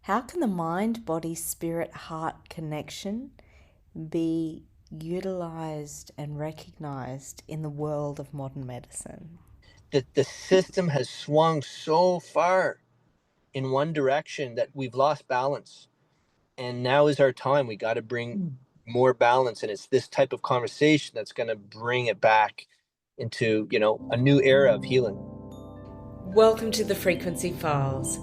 How can the mind, body, spirit, heart connection be utilized and recognized in the world of modern medicine? The system has swung so far in one direction that we've lost balance. And now is our time. We got to bring more balance. And it's this type of conversation that's going to bring it back into, a new era of healing. Welcome to the Frequency Files.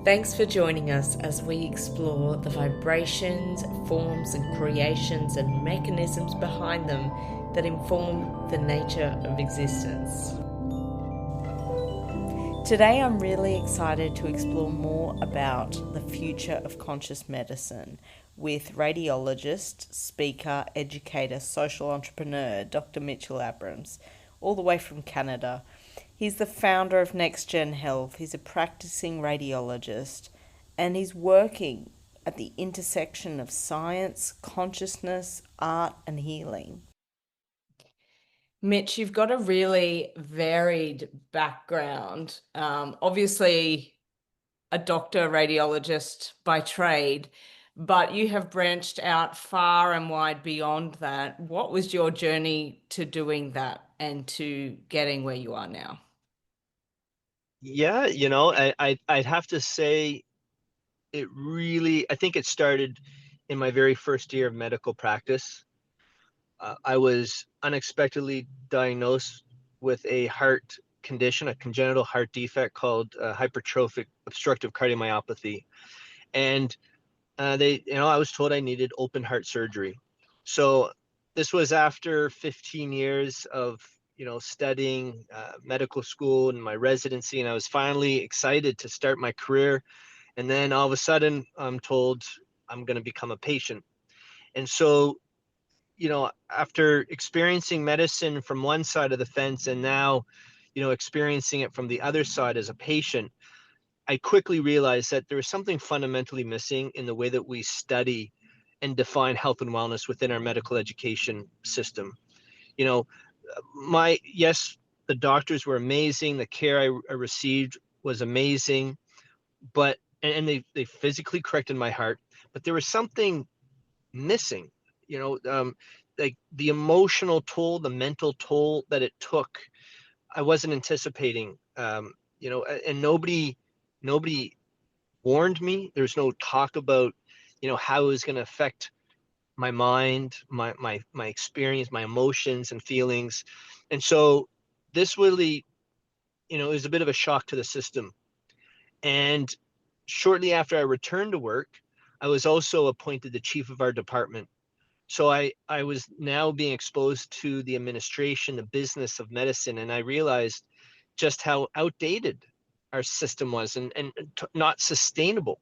Thanks for joining us as we explore the vibrations, forms, and creations and mechanisms behind them that inform the nature of existence. Today, I'm really excited to explore more about the future of conscious medicine with radiologist, speaker, educator, social entrepreneur, Dr. Mitch Abrams, all the way from Canada. He's the founder of Next Gen Health. He's a practicing radiologist and he's working at the intersection of science, consciousness, art, and healing. Mitch, you've got a really varied background. Obviously, a doctor, radiologist by trade, but you have branched out far and wide beyond that. What was your journey to doing that and to getting where you are now? Yeah, I'd have to say I think it started in my very first year of medical practice. I was unexpectedly diagnosed with a heart condition, a congenital heart defect called hypertrophic obstructive cardiomyopathy. And I was told I needed open heart surgery. So this was after 15 years of, studying medical school and my residency. And I was finally excited to start my career. And then all of a sudden, I'm told I'm going to become a patient. And so, after experiencing medicine from one side of the fence and now, experiencing it from the other side as a patient, I quickly realized that there was something fundamentally missing in the way that we study and define health and wellness within our medical education system. You know, yes, the doctors were amazing. The care I received was amazing, but, and they physically corrected my heart, but there was something missing, like the emotional toll, the mental toll that it took. I wasn't anticipating, and nobody warned me. There's no talk about, how it was going to affect my mind, my experience, my emotions and feelings. And so this really, it was a bit of a shock to the system. And shortly after I returned to work, I was also appointed the chief of our department. So I was now being exposed to the administration, the business of medicine, and I realized just how outdated our system was and not sustainable,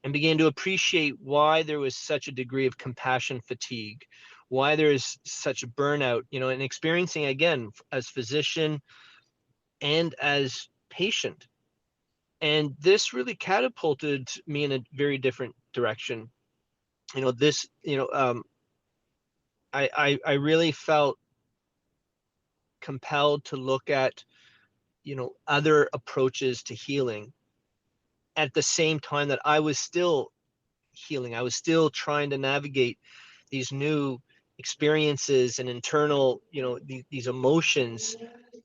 and began to appreciate why there was such a degree of compassion fatigue, why there is such a burnout, and experiencing again as physician and as patient. And this really catapulted me in a very different direction. This, I really felt compelled to look at, other approaches to healing at the same time that I was still healing. I was still trying to navigate these new experiences and internal, these emotions,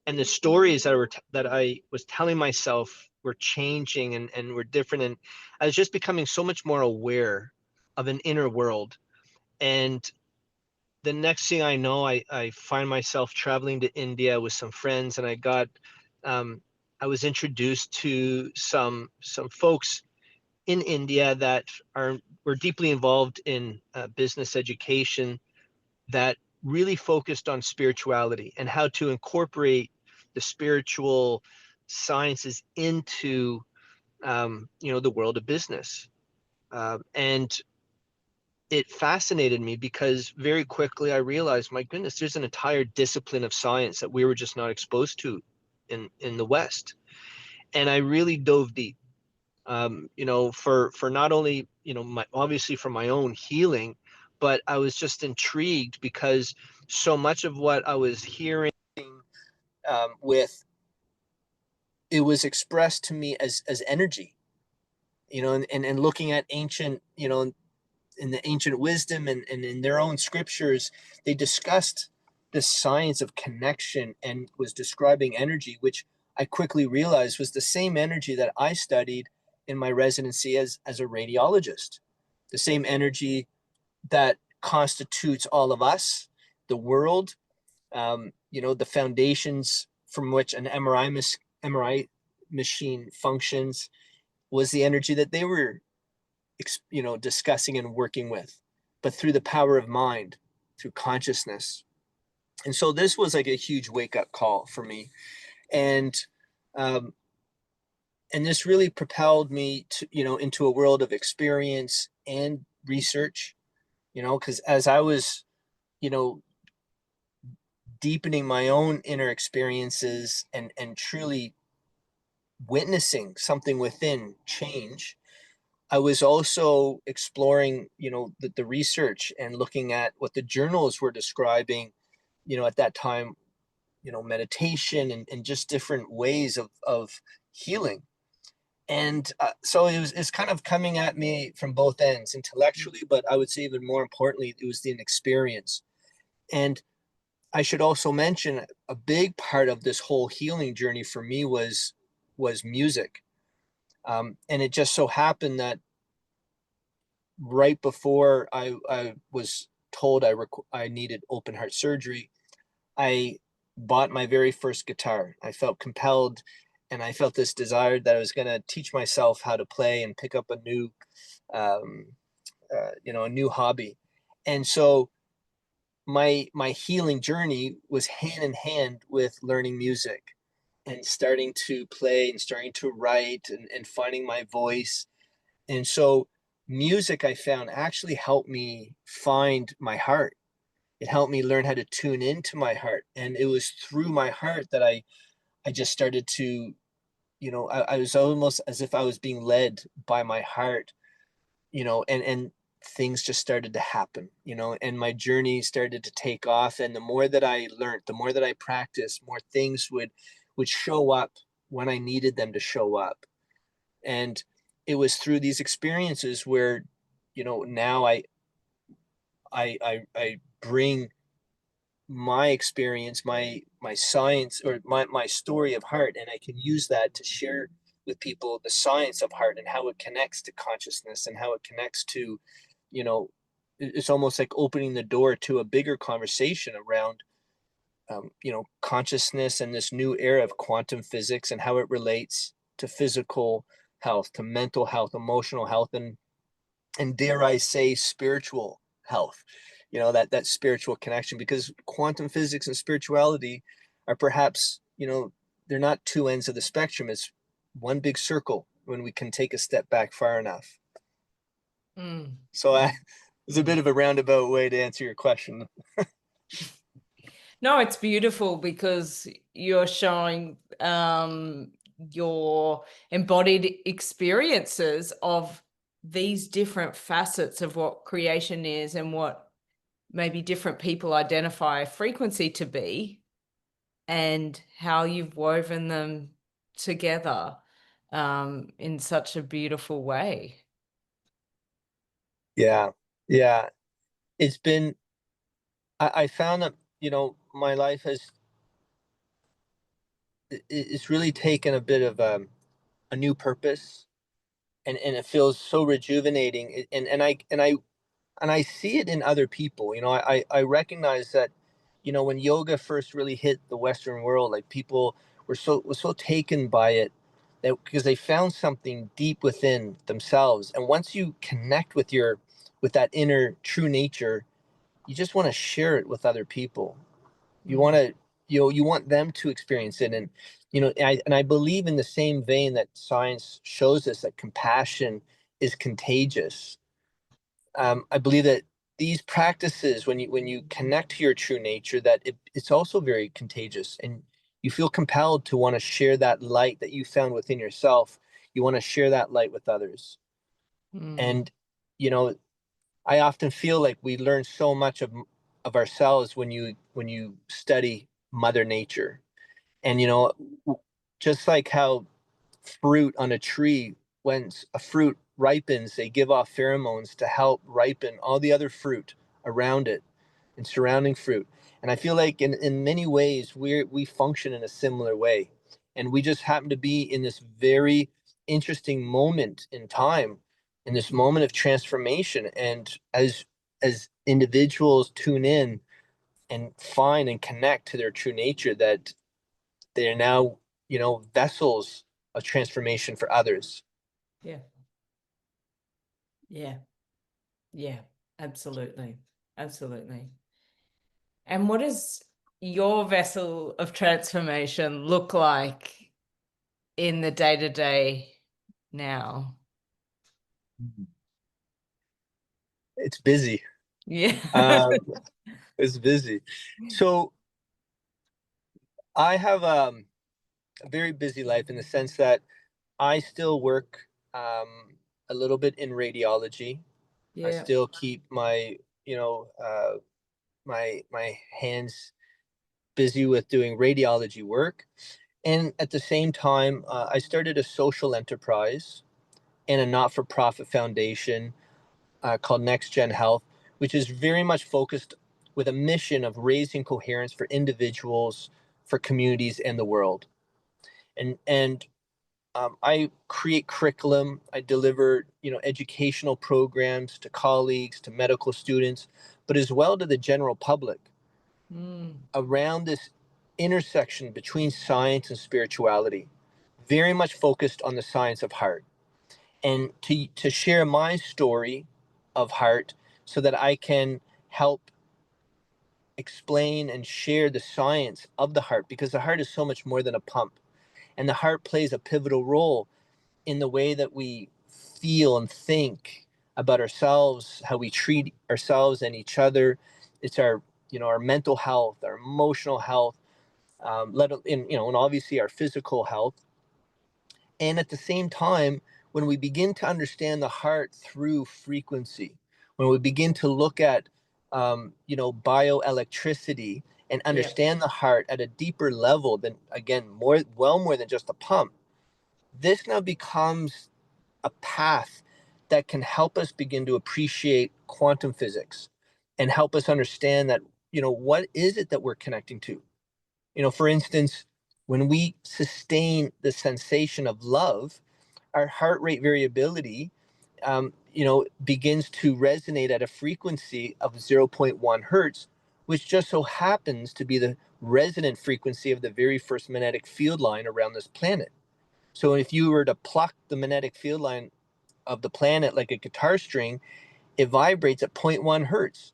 and the stories that I was telling myself were changing and were different. And I was just becoming so much more aware of an inner world. And the next thing I know, I find myself traveling to India with some friends, and um, I was introduced to some folks in India that were deeply involved in business education, that really focused on spirituality and how to incorporate the spiritual sciences into the world of business. And it fascinated me because very quickly I realized, my goodness, there's an entire discipline of science that we were just not exposed to in the West. And I really dove deep, for not only, obviously for my own healing, but I was just intrigued because so much of what I was hearing, with it was expressed to me as energy. and looking at ancient, in the ancient wisdom and in their own scriptures, they discussed the science of connection and was describing energy, which I quickly realized was the same energy that I studied in my residency as a radiologist, the same energy that constitutes all of us, the world, the foundations from which an MRI machine functions was the energy that they were discussing and working with, but through the power of mind, through consciousness. And so this was like a huge wake up call for me. And, um, and this really propelled me to, into a world of experience and research, because as I was, you know, deepening my own inner experiences and truly witnessing something within change, I was also exploring, the research and looking at what the journals were describing, at that time, meditation and just different ways of healing. And so it's kind of coming at me from both ends intellectually, but I would say even more importantly, it was an experience. And I should also mention a big part of this whole healing journey for me was music. And it just so happened that right before I was told I needed open heart surgery, I bought my very first guitar. I felt compelled and I felt this desire that I was going to teach myself how to play and pick up a new, um, a new hobby. And so my healing journey was hand in hand with learning music and starting to play and starting to write and finding my voice. And so music I found actually helped me find my heart. It helped me learn how to tune into my heart. And it was through my heart that I just started to, I was almost as if I was being led by my heart, and things just started to happen, and my journey started to take off. And the more that I learned, the more that I practiced, more things would show up when I needed them to show up. And it was through these experiences where, now I bring my experience, my science, or my story of heart, and I can use that to share with people the science of heart and how it connects to consciousness and how it connects to, you know, it's almost like opening the door to a bigger conversation around, consciousness and this new era of quantum physics and how it relates to physical health, to mental health, emotional health, and dare I say spiritual health, that spiritual connection, because quantum physics and spirituality are perhaps, they're not two ends of the spectrum. It's one big circle when we can take a step back far enough. Mm. So it's a bit of a roundabout way to answer your question. No, it's beautiful because you're showing your embodied experiences of these different facets of what creation is and what maybe different people identify frequency to be, and how you've woven them together in such a beautiful way. Yeah. Yeah. It's been, I found that, my life it's really taken a bit of a new purpose, and it feels so rejuvenating. And I see it in other people. I recognize that, when yoga first really hit the Western world, like people were so taken by it, that because they found something deep within themselves. And once you connect with that inner true nature, you just want to share it with other people. You want Mm. to, you want them to experience it. And, I believe in the same vein that science shows us that compassion is contagious. I believe that these practices, when you connect to your true nature, that it's also very contagious, and you feel compelled to want to share that light that you found within yourself. You want to share that light with others. Mm. And, you know, I often feel like we learn so much of ourselves when you study Mother Nature. And, just like how fruit on a tree when a fruit ripens, they give off pheromones to help ripen all the other fruit around it and surrounding fruit. And I feel like in many ways we function in a similar way. And we just happen to be in this very interesting moment in time, in this moment of transformation. And as individuals tune in and find and connect to their true nature, that they are now, vessels of transformation for others. Yeah. Yeah. Yeah. Absolutely. Absolutely. And what does your vessel of transformation look like in the day-to-day now? It's busy. Yeah. Um, it's busy. So I have a very busy life in the sense that I still work a little bit in radiology. I Yeah. still keep my, my hands busy with doing radiology work. And at the same time, I started a social enterprise and a not-for-profit foundation called Next Gen Health, which is very much focused with a mission of raising coherence for individuals, for communities, and the world. And I create curriculum. I deliver, educational programs to colleagues, to medical students, but as well to the general public Mm. around this intersection between science and spirituality, very much focused on the science of heart, and to share my story of heart so that I can help explain and share the science of the heart, because the heart is so much more than a pump, and the heart plays a pivotal role in the way that we feel and think about ourselves, how we treat ourselves and each other. It's our, our mental health, our emotional health, and obviously our physical health. And at the same time, when we begin to understand the heart through frequency, when we begin to look at, bioelectricity and Yeah. understand the heart at a deeper level than, again, more than just a pump, this now becomes a path that can help us begin to appreciate quantum physics and help us understand that, what is it that we're connecting to? For instance, when we sustain the sensation of love, our heart rate variability, begins to resonate at a frequency of zero point 0.1 hertz, which just so happens to be the resonant frequency of the very first magnetic field line around this planet. So if you were to pluck the magnetic field line of the planet like a guitar string, it vibrates at zero point 0.1 hertz,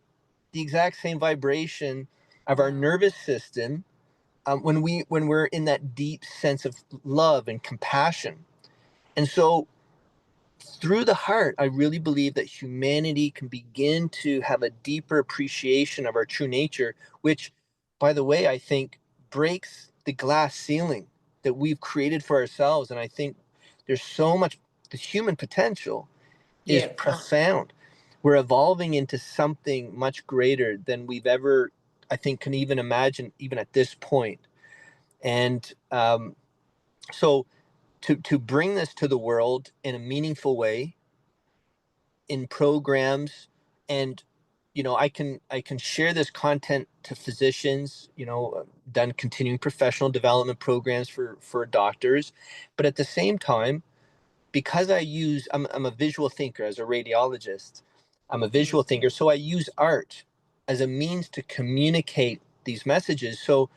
the exact same vibration of our Wow. nervous system, when we're in that deep sense of love and compassion. And so through the heart, I really believe that humanity can begin to have a deeper appreciation of our true nature, which, by the way, I think breaks the glass ceiling that we've created for ourselves. And I think there's so much, the human potential is Yeah. profound. We're evolving into something much greater than we've ever, I think, can even imagine, even at this point. And so to bring this to the world in a meaningful way, in programs, and I can share this content to physicians, done continuing professional development programs for doctors, but at the same time, because I'm a visual thinker as a radiologist. I'm a Mm. visual thinker, so I use art as a means to communicate these messages. So,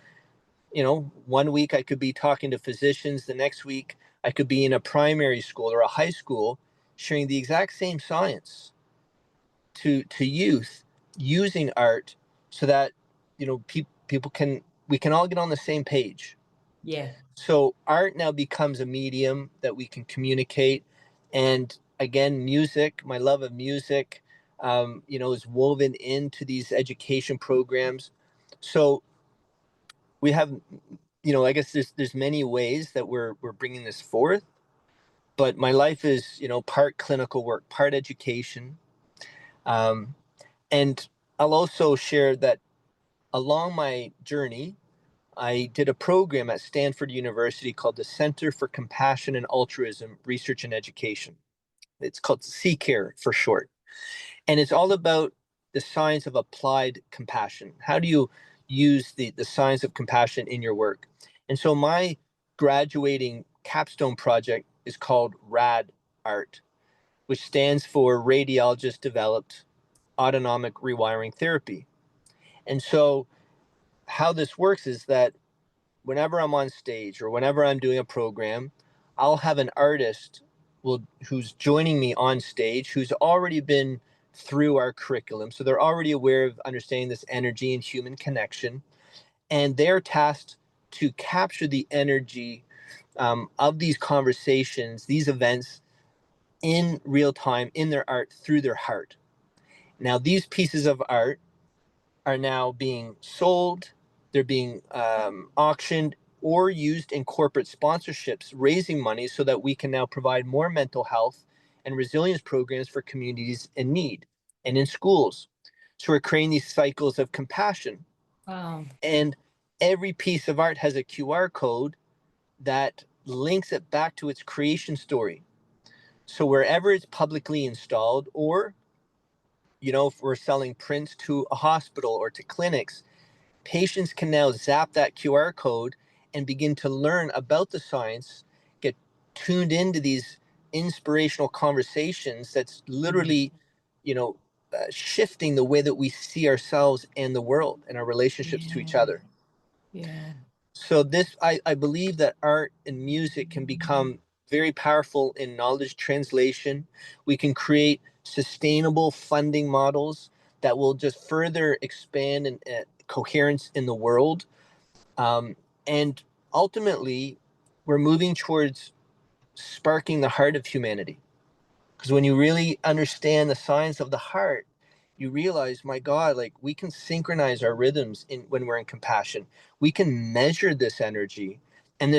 one week I could be talking to physicians, the next week I could be in a primary school or a high school sharing the exact same science to youth using art, so that people can we can all get on the same page. Yeah. So art now becomes a medium that we can communicate. And again, music, my love of music, is woven into these education programs. So we have, I guess there's many ways that we're bringing this forth. But my life is, part clinical work, part education. Um, and I'll also share that along my journey, I did a program at Stanford University called the Center for Compassion and Altruism Research and Education. It's called CCARE for short. And it's all about the science of applied compassion. How do you use the science of compassion in your work? And so my graduating capstone project is called RAD Art, which stands for Radiologist Developed Autonomic Rewiring Therapy. And so how this works is that whenever I'm on stage or whenever I'm doing a program, I'll have an artist who's joining me on stage who's already been through our curriculum. So they're already aware of understanding this energy and human connection. And they're tasked to capture the energy of these conversations, these events in real time in their art through their heart. Now, these pieces of art are now being sold, they're being auctioned or used in corporate sponsorships, raising money so that we can now provide more mental health and resilience programs for communities in need and in schools. So we're creating these cycles of compassion. Wow. And every piece of art has a QR code that links it back to its creation story. So wherever it's publicly installed, or if we're selling prints to a hospital or to clinics, patients can now zap that QR code and begin to learn about the science, get tuned into these inspirational conversations that's literally, shifting the way that we see ourselves and the world and our relationships to each Yeah. other. Yeah. So I believe that art and music can become very powerful in knowledge translation. We can create sustainable funding models that will just further expand and coherence in the world. And ultimately, we're moving towards sparking the heart of humanity. Because when you really understand the science of the heart, you realize, my God, like we can synchronize our rhythms when we're in compassion. We can measure this energy. And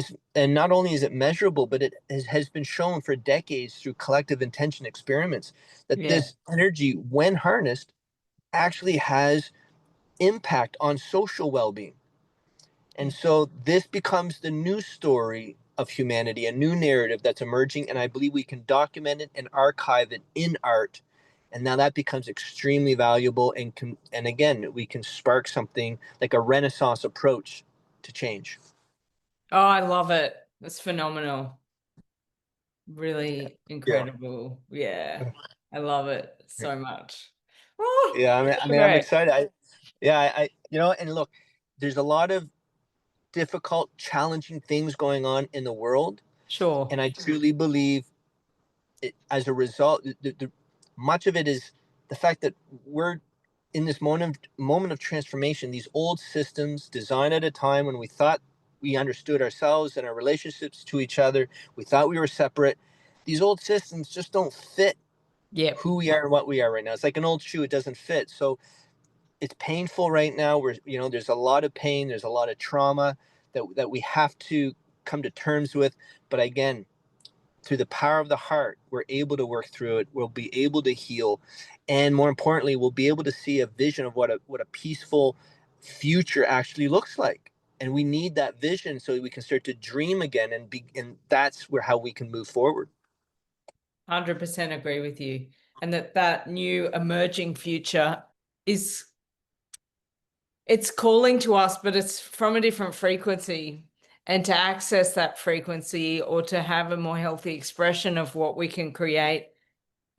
not only is it measurable, but it has been shown for decades through collective intention experiments that Yeah. this energy, when harnessed, actually has impact on social well-being. And so this becomes the new story of humanity, a new narrative that's emerging. And I believe we can document it and archive it in art. And now that becomes extremely valuable. And again, we can spark something like a Renaissance approach to change. Oh, I love it. That's phenomenal. Really Yeah. incredible. Yeah. I love it so much. Oh, Yeah. I'm great. excited. And look, there's a lot of difficult, challenging things going on in the world. Sure. And I truly believe as a result, much of it is the fact that we're in this moment of transformation. These old systems designed at a time when we thought we understood ourselves and our relationships to each other, we thought we were separate. These old systems just don't fit Yep. who we are and what we are right now. It's like an old shoe; it doesn't fit. So it's painful right now. There's a lot of pain, there's a lot of trauma that we have to come to terms with. But again, through the power of the heart, we're able to work through it. We'll be able to heal. And more importantly, we'll be able to see a vision of what a peaceful future actually looks like. And we need that vision so we can start to dream again, and that's how we can move forward. 100% agree with you. And that new emerging future it's calling to us, but it's from a different frequency. And to access that frequency or to have a more healthy expression of what we can create,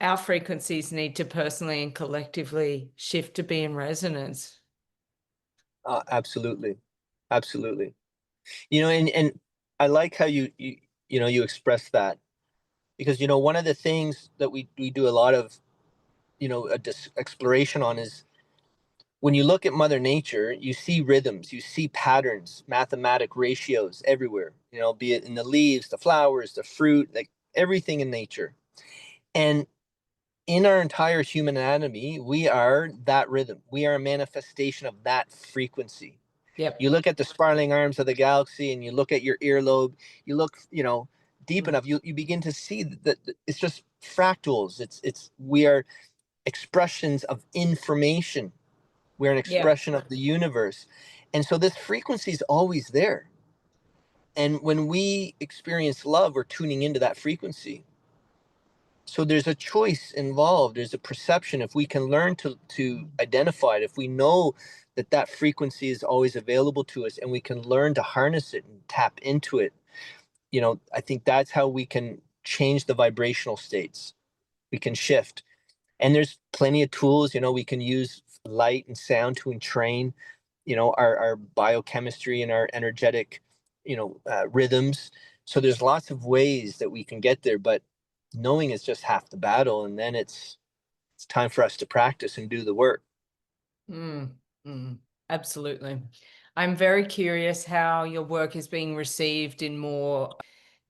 our frequencies need to personally and collectively shift to be in resonance. Absolutely. Absolutely. And I like how you express that, because one of the things that we do a lot of exploration on is, when you look at Mother Nature, you see rhythms, you see patterns, mathematic ratios everywhere, be it in the leaves, the flowers, the fruit, like everything in nature. And in our entire human anatomy, we are that rhythm. We are a manifestation of that frequency. Yep. You look at the spiraling arms of the galaxy and you look at your earlobe, you look, deep enough, you begin to see that it's just fractals. We are expressions of information. We're an Yep. expression of the universe. And so this frequency is always there. And when we experience love, we're tuning into that frequency. So there's a choice involved. There's a perception. If we can learn to identify it, if we know that that frequency is always available to us, and we can learn to harness it and tap into it, I think that's how we can change the vibrational states. We can shift. And there's plenty of tools. We can use light and sound to entrain, our biochemistry and our energetic, rhythms. So there's lots of ways that we can get there, but knowing is just half the battle. And then it's time for us to practice and do the work. Mm, absolutely. I'm very curious how your work is being received in more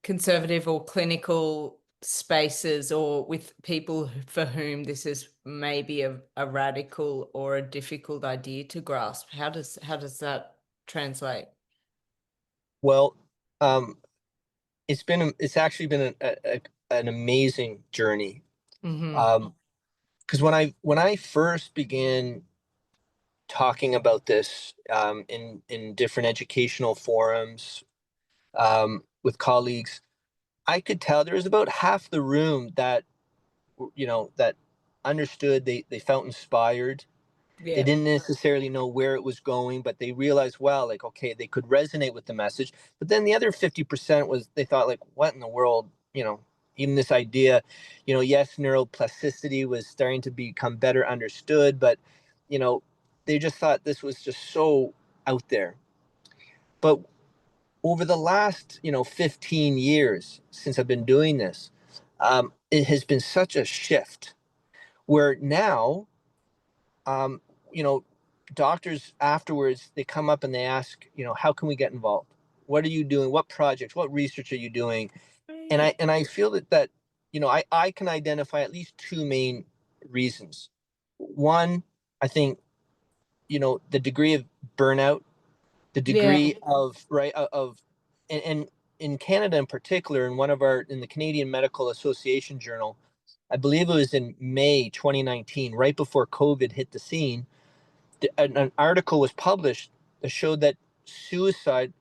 conservative or clinical spaces, or with people for whom this is maybe a radical or a difficult idea to grasp. How does that translate? Well, um, it's actually been an amazing journey. Mm-hmm. Because when I first began talking about this, in different educational forums, with colleagues, I could tell there was about half the room that understood. They felt inspired. They Yeah. didn't necessarily know where it was going, but they realized, well, like, okay, they could resonate with the message. But then the other 50% was, they thought, like, what in the world, even this idea, yes, neuroplasticity was starting to become better understood, but, you know, they just thought this was just so out there. But over the last, 15 years since I've been doing this, it has been such a shift where now, um, you know, doctors afterwards, they come up and they ask, how can we get involved? What are you doing? What projects? What research are you doing? And I Right. and I feel that I can identify at least two main reasons. One, I think, the degree of burnout, the Yeah. degree of right of and in Canada in particular, in the Canadian Medical Association journal, I believe it was in May 2019, right before COVID hit the scene, an article was published that showed that suicide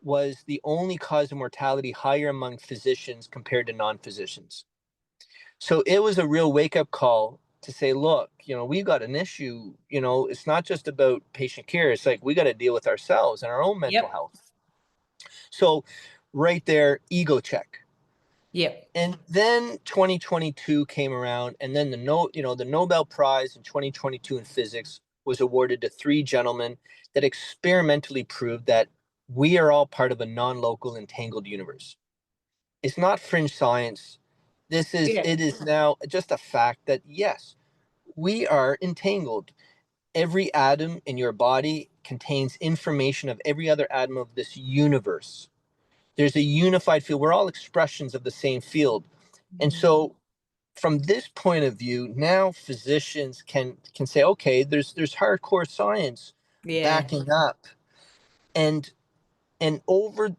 was the only cause of mortality higher among physicians compared to non-physicians. So it was a real wake-up call to say, look, we've got an issue. It's not just about patient care. It's like we got to deal with ourselves and our own mental Yep. health. So right there, ego check. Yep. And then 2022 came around, and then the Nobel Prize in 2022 in physics was awarded to three gentlemen that experimentally proved that we are all part of a non-local entangled universe. It's not fringe science. Yeah. It is now just a fact that yes, we are entangled. Every atom in your body contains information of every other atom of this universe. There's a unified field. We're all expressions of the same field. And so from this point of view, now physicians can say, okay, there's hardcore science Yeah. backing up. And over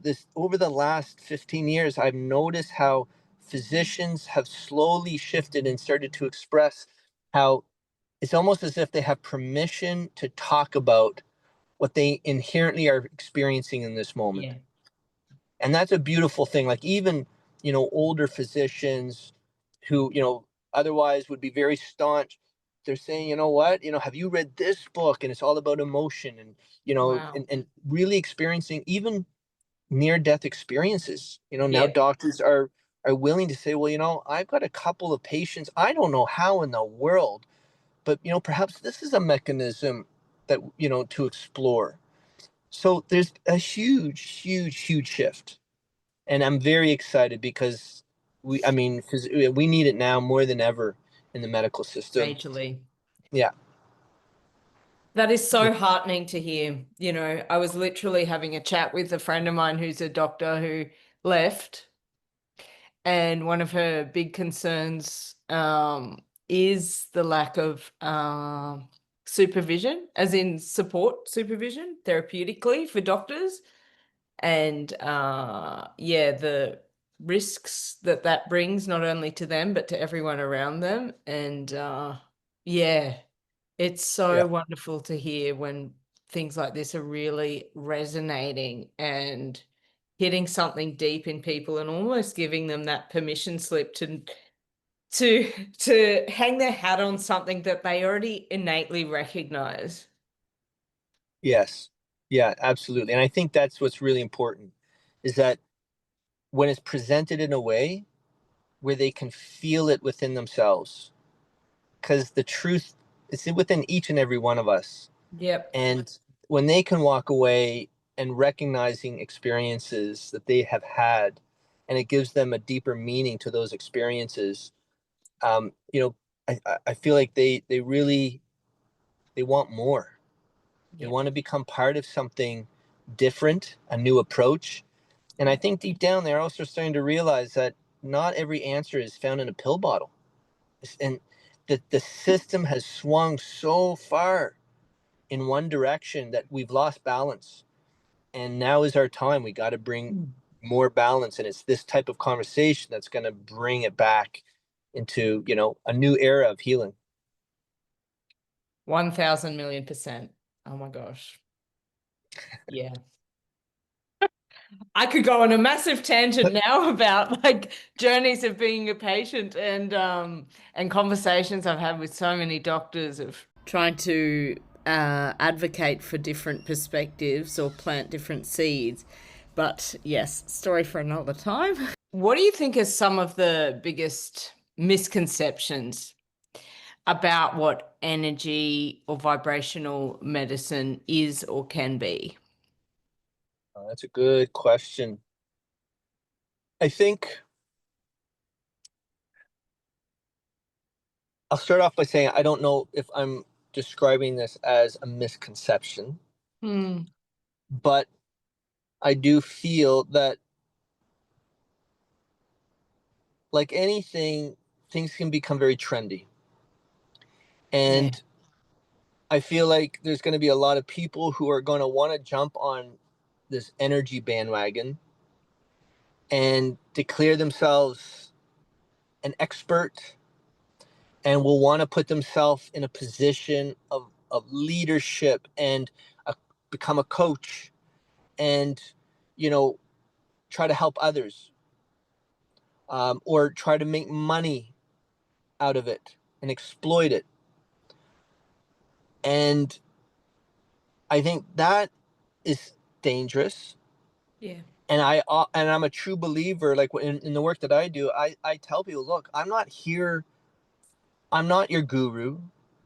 this over the last 15 years, I've noticed how physicians have slowly shifted and started to express how it's almost as if they have permission to talk about what they inherently are experiencing in this moment. Yeah. And that's a beautiful thing. Like, even older physicians who otherwise would be very staunch, they're saying, what, have you read this book, and it's all about emotion, and Wow. and really experiencing even near death experiences. Now Yep. doctors are willing to say, well, I've got a couple of patients, I don't know how in the world, but perhaps this is a mechanism that to explore. So there's a huge, huge, huge shift, and I'm very excited because I mean, we need it now more than ever in the medical system. Majorly. Yeah. That is so heartening to hear. I was literally having a chat with a friend of mine who's a doctor who left, and one of her big concerns is the lack of supervision, as in support supervision therapeutically for doctors. And yeah, the risks that brings, not only to them but to everyone around them. And yeah, it's Yeah. so wonderful to hear when things like this are really resonating and hitting something deep in people and almost giving them that permission slip to hang their hat on something that they already innately recognize. Yes. Yeah, absolutely. And I think that's what's really important is that when it's presented in a way where they can feel it within themselves, because the truth is within each and every one of us. Yep. And when they can walk away and recognizing experiences that they have had, and it gives them a deeper meaning to those experiences, you know, I feel like they really they want more. They Yep. want to become part of something different, a new approach. And I think deep down they're also starting to realize that not every answer is found in a pill bottle. And the system has swung so far in one direction that we've lost balance. And now is our time. We got to bring more balance. And it's this type of conversation that's going to bring it back into, a new era of healing. 1,000,000,000%. Oh my gosh. Yeah. I could go on a massive tangent now about like journeys of being a patient and conversations I've had with so many doctors of trying to advocate for different perspectives or plant different seeds. But yes, story for another time. What do you think are some of the biggest misconceptions about what energy or vibrational medicine is or can be? That's a good question. I think I'll start off by saying I don't know if I'm describing this as a misconception, Hmm. but I do feel that, like anything, things can become very trendy. Yeah. And I feel like there's going to be a lot of people who are going to want to jump on this energy bandwagon and declare themselves an expert and will want to put themselves in a position of leadership and become a coach and, you know, try to help others, or try to make money out of it and exploit it. And I think that is dangerous. Yeah. And I'm a true believer. Like in the work that I do, I tell people, look, I'm not your guru.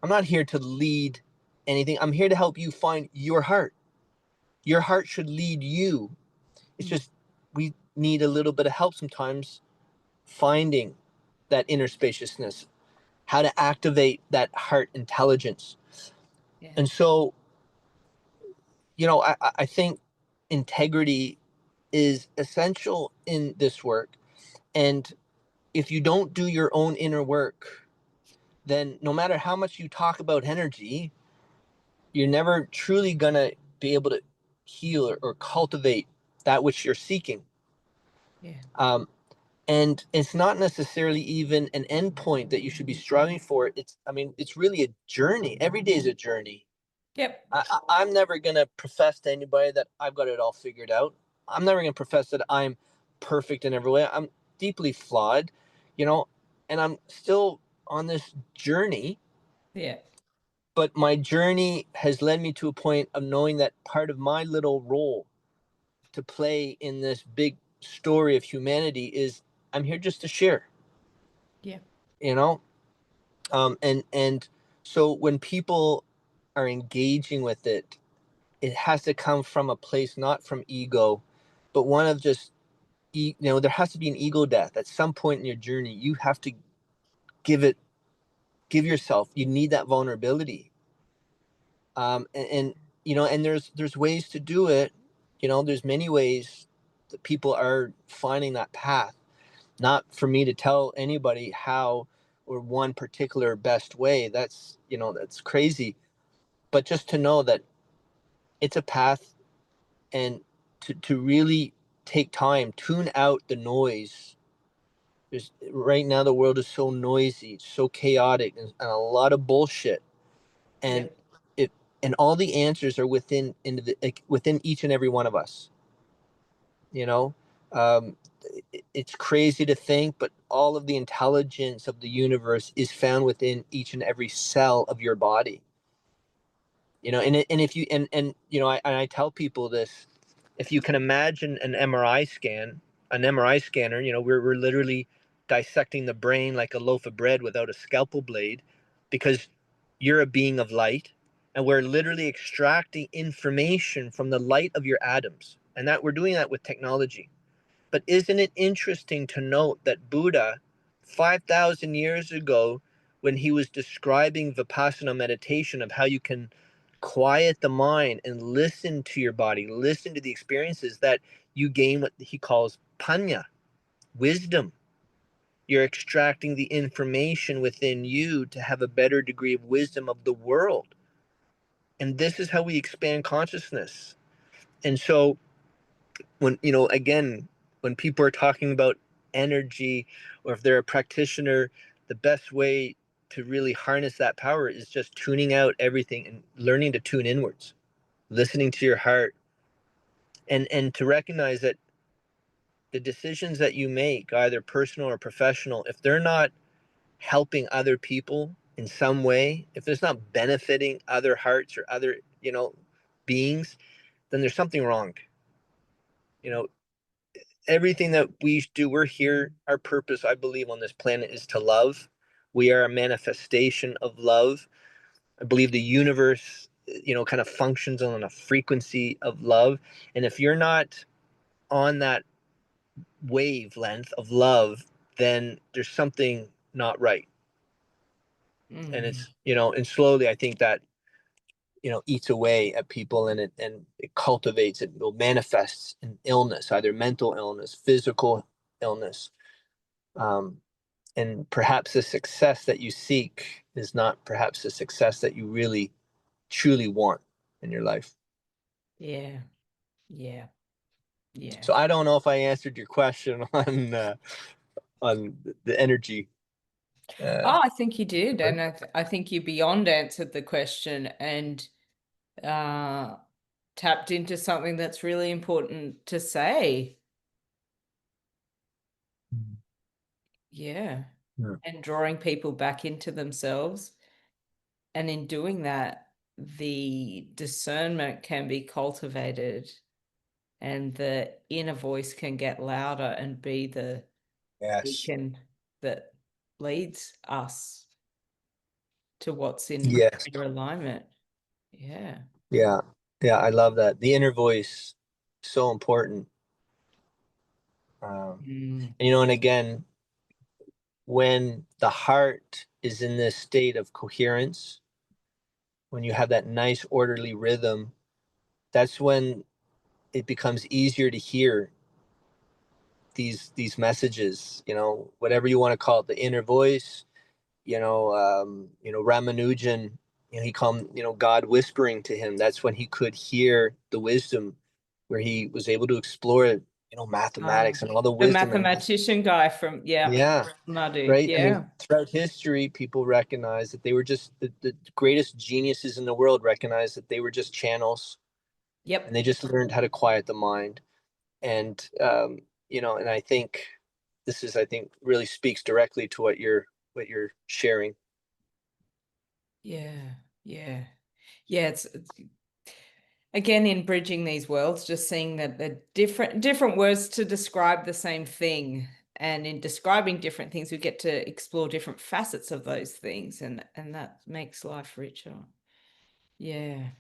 I'm not here to lead anything. I'm here to help you find your heart. Your heart should lead you. It's Mm. just we need a little bit of help sometimes finding that inner spaciousness, how to activate that heart intelligence. Yeah. And so, I think integrity is essential in this work. And if you don't do your own inner work, then no matter how much you talk about energy, you're never truly going to be able to heal or cultivate that which you're seeking. Yeah. Um, and it's not necessarily even an endpoint that you should be striving for. It's really a journey. Every day is a journey. Yep. I'm never going to profess to anybody that I've got it all figured out. I'm never going to profess that I'm perfect in every way. I'm deeply flawed, you know, and I'm still on this journey. Yeah. But my journey has led me to a point of knowing that part of my little role to play in this big story of humanity is I'm here just to share, Yeah. you know? And so when people are engaging with it, it has to come from a place not from ego, but one of just there has to be an ego death at some point in your journey. You have to give it, give yourself. You need that vulnerability, and there's ways to do it. There's many ways that people are finding that path. Not for me to tell anybody how or one particular best way. That's crazy. But just to know that it's a path, and to really take time, tune out the noise. There's right now the world is so noisy, it's so chaotic, and a lot of bullshit. And Yep. it and all the answers are within each and every one of us. You know, um, it's crazy to think, but all of the intelligence of the universe is found within each and every cell of your body. You know, and if you and you know, I tell people this: if you can imagine an MRI scanner, you know, we're literally dissecting the brain like a loaf of bread without a scalpel blade, because you're a being of light, and we're literally extracting information from the light of your atoms, and that we're doing that with technology. But isn't it interesting to note that Buddha, 5,000 years ago, when he was describing Vipassana meditation of how you can quiet the mind and listen to your body, listen to the experiences, that you gain what he calls panya, wisdom. You're extracting the information within you to have a better degree of wisdom of the world. And this is how we expand consciousness. And so when, you know, again, when people are talking about energy, or if they're a practitioner, the best way to really harness that power is just tuning out everything and learning to tune inwards, listening to your heart, and to recognize that the decisions that you make, either personal or professional, if they're not helping other people in some way, if it's not benefiting other hearts or other, you know, beings, then there's something wrong. You know, everything that we do, we're here, our purpose, I believe, on this planet is to love. We are a manifestation of love. I believe the universe, you know, kind of functions on a frequency of love. And if you're not on that wavelength of love, then there's something not right. And Mm. it's, you know, and slowly I think that, you know, eats away at people, and it cultivates, it will manifest in illness, either mental illness, physical illness. Um, and perhaps the success that you seek is not perhaps the success that you really truly want in your life. Yeah. Yeah. Yeah. So I don't know if I answered your question on the energy. Uh, Oh, I think you did, and I think you beyond answered the question and uh, tapped into something that's really important to say. Yeah. yeah. And drawing people back into themselves. And in doing that, the discernment can be cultivated and the inner voice can get louder and be the Yes. beacon that leads us to what's in Yes. greater alignment. Yeah. Yeah. Yeah. I love that. The inner voice, so important. Mm. And, you know, and again, when the heart is in this state of coherence, when you have that nice orderly rhythm, that's when it becomes easier to hear these messages, you know, whatever you want to call it, the inner voice, you know, Ramanujan, you know, he called, you know, God whispering to him. That's when he could hear the wisdom, where he was able to explore, you know, Uh, mathematics and all the the wisdom. And mathematician guy from, yeah, yeah, Madhu. right. I Yeah. mean, throughout history, people recognize that they were just the greatest geniuses in the world, recognized that they were just channels, and Yep. they just learned how to quiet the mind. And you know, and I think this is, I think, really speaks directly to what you're sharing. Yeah. Yeah. Yeah. It's again in bridging these worlds, just seeing that the different words to describe the same thing. And in describing different things, we get to explore different facets of those things, and that makes life richer. Yeah.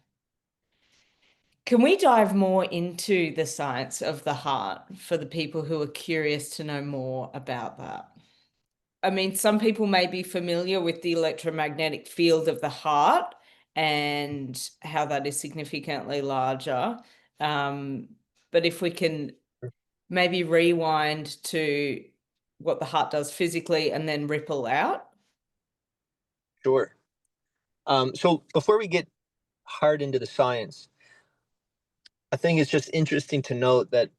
Can we dive more into the science of the heart for the people who are curious to know more about that? I mean, some people may be familiar with the electromagnetic field of the heart and how that is significantly larger. Um, but if we can maybe rewind to what the heart does physically and then ripple out. Sure. So before we get hard into the science, I think it's just interesting to note that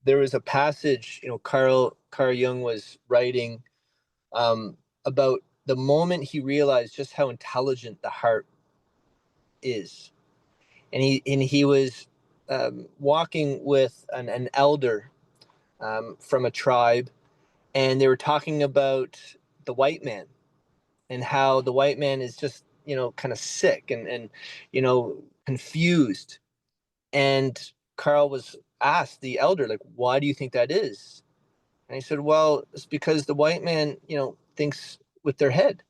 there was a passage, you know, Carl Jung was writing um, about the moment he realized just how intelligent the heart is. he was walking with an elder from a tribe, and they were talking about the white man and how the white man is just, kind of sick and confused. And Carl was asked, the elder, like, why do you think that is? And he said, well, it's because the white man, thinks with their head.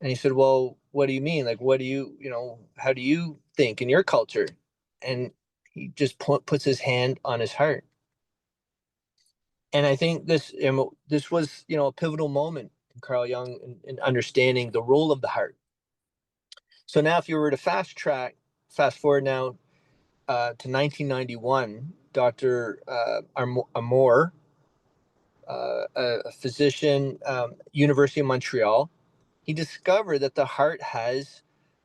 And he said, well, what do you mean? Like, what do how do you think in your culture? And he just puts his hand on his heart. And I think this was, a pivotal moment in Carl Jung in understanding the role of the heart. So now, if you were to fast forward now to 1991, Dr. Amor, a physician, University of Montreal, he discovered that the heart has,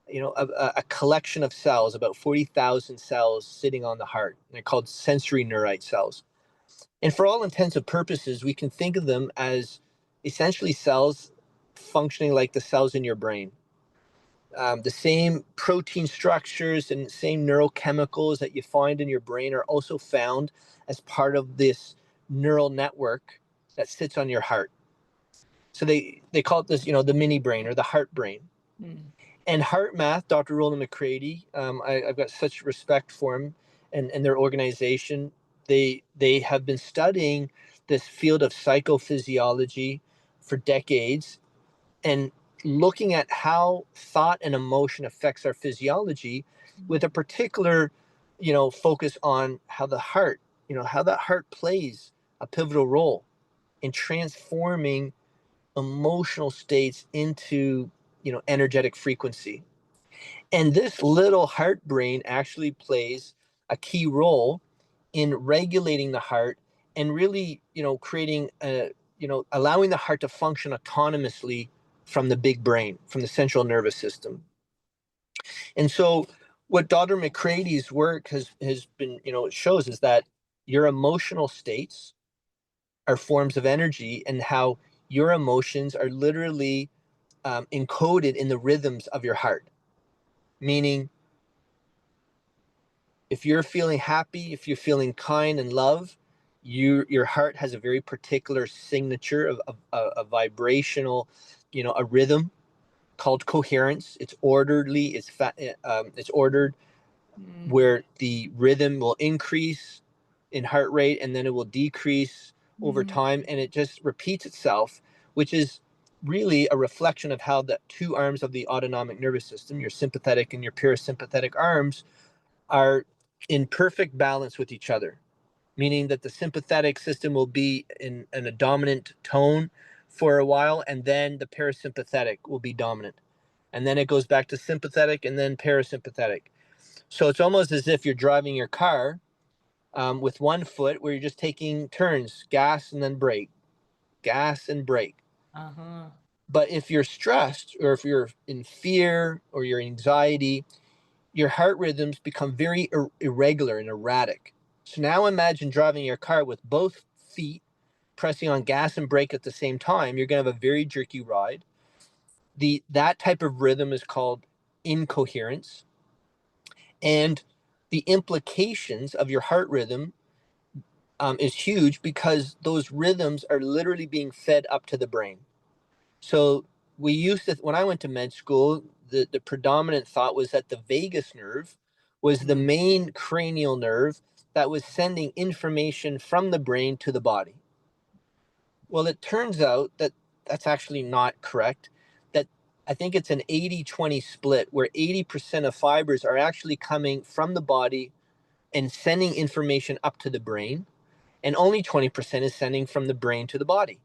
a collection of cells, about 40,000 cells sitting on the heart. They're called sensory neurite cells. And for all intents and purposes, we can think of them as essentially cells functioning like the cells in your brain. The same protein structures and same neurochemicals that you find in your brain are also found as part of this neural network that sits on your heart. So they call it this, the mini brain or the heart brain. Mm. And Heart Math, Dr. Roland McCready, I've got such respect for him and their organization. They have been studying this field of psychophysiology for decades and looking at how thought and emotion affects our physiology with a particular, focus on how the heart, how that heart plays a pivotal role in transforming emotional states into, energetic frequency. And this little heart brain actually plays a key role in regulating the heart and really, creating allowing the heart to function autonomously from the big brain, from the central nervous system. And so what Dr. McCready's work has been, it shows is that your emotional states are forms of energy, and how your emotions are literally encoded in the rhythms of your heart. Meaning, if you're feeling happy, if you're feeling kind and love, your heart has a very particular signature of a vibrational, a rhythm called coherence. It's orderly. It's ordered, where the rhythm will increase in heart rate and then it will decrease over time, and it just repeats itself, which is really a reflection of how the two arms of the autonomic nervous system, your sympathetic and your parasympathetic arms, are in perfect balance with each other, meaning that the sympathetic system will be in a dominant tone for a while, and then the parasympathetic will be dominant. And then it goes back to sympathetic and then parasympathetic. So it's almost as if you're driving your car with one foot, where you're just taking turns, gas and then brake, gas and brake. Uh-huh. But if you're stressed, or if you're in fear or your anxiety, your heart rhythms become very irregular and erratic. So now imagine driving your car with both feet pressing on gas and brake at the same time. You're going to have a very jerky ride. That type of rhythm is called incoherence. And the implications of your heart rhythm is huge, because those rhythms are literally being fed up to the brain. So we used to, when I went to med school, the predominant thought was that the vagus nerve was the main cranial nerve that was sending information from the brain to the body. Well, it turns out that that's actually not correct. That I think it's an 80-20 split, where 80% of fibers are actually coming from the body and sending information up to the brain, and only 20% is sending from the brain to the body.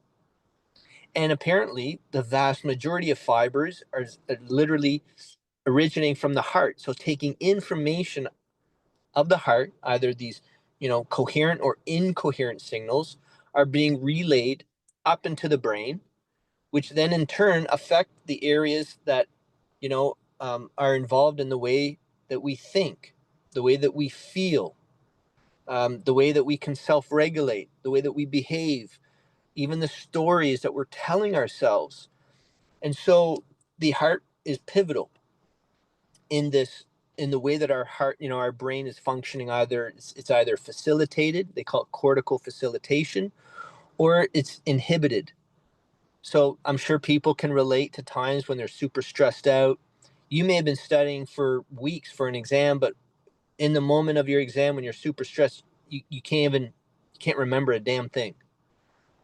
And apparently, the vast majority of fibers are literally originating from the heart. So taking information of the heart, either these, coherent or incoherent signals, are being relayed up into the brain, which then in turn affect the areas that, are involved in the way that we think, the way that we feel, the way that we can self-regulate, the way that we behave, even the stories that we're telling ourselves. And so the heart is pivotal in this in the way that our heart, our brain is functioning. Either it's either facilitated, they call it cortical facilitation, or it's inhibited. So I'm sure people can relate to times when they're super stressed out. You may have been studying for weeks for an exam, but in the moment of your exam, when you're super stressed, you can't remember a damn thing.